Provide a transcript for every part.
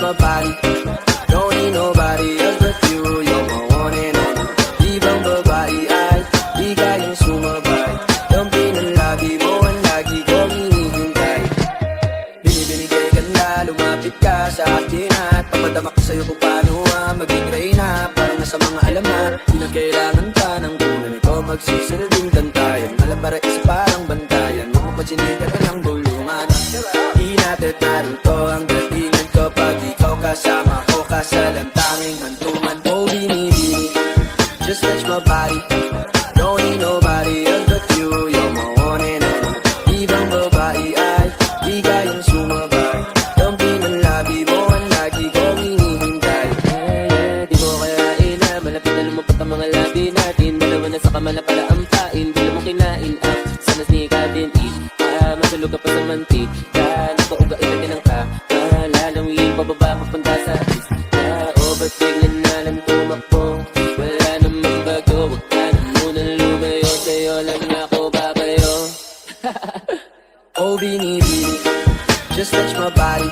my body. Don't need nobody else but you. You're my one and only. Ibang babae ay di kayang sumabay. Ang pinalabi mo ang lagi kong hinihintay. Binibinigay ka na, lumapit ka sa akin at papadama ko sa'yo kung paano maging reyna. Parang nasa mga alamat, di na kailangan pa ng kunan. Ikaw magsisilbing kantayan, alam para isa parang bantayan. Magpapasinita ka ng bulungan. Di natin narito ang datingan ko pag ikaw kasama ko kasalantanging hantungan. Oh, binibini, just touch my body. Don't need nobody else but you. You're my one and only. Ibang babae ay di kayang sumabay. Ang pinalabi mo ang lagi kong hinihintay. Di mo kaya na malapit na lumapot ang mga labi natin. Dalawa na sa kamala pala ang pain. Di mo kinain up, sana sneakatin masulog ka pa sa mantik. Napauga ilagay ng ka lalawin pababa papunta sa is. Ba't biglang na lang tumakbo? Wala namang bago, wag ka na munang lumayo. Sa'yo lang ako babayo. Oh, binibini, just touch my body.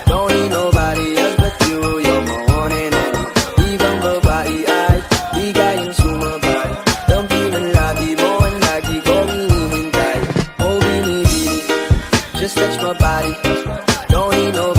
Don't need nobody else but you. You're my one and only. Ibang babae ay di kayang sumabay. Ang pinalabi mo ang lagi kong hinihintay. Oh, binibini, just touch my body. Don't need nobody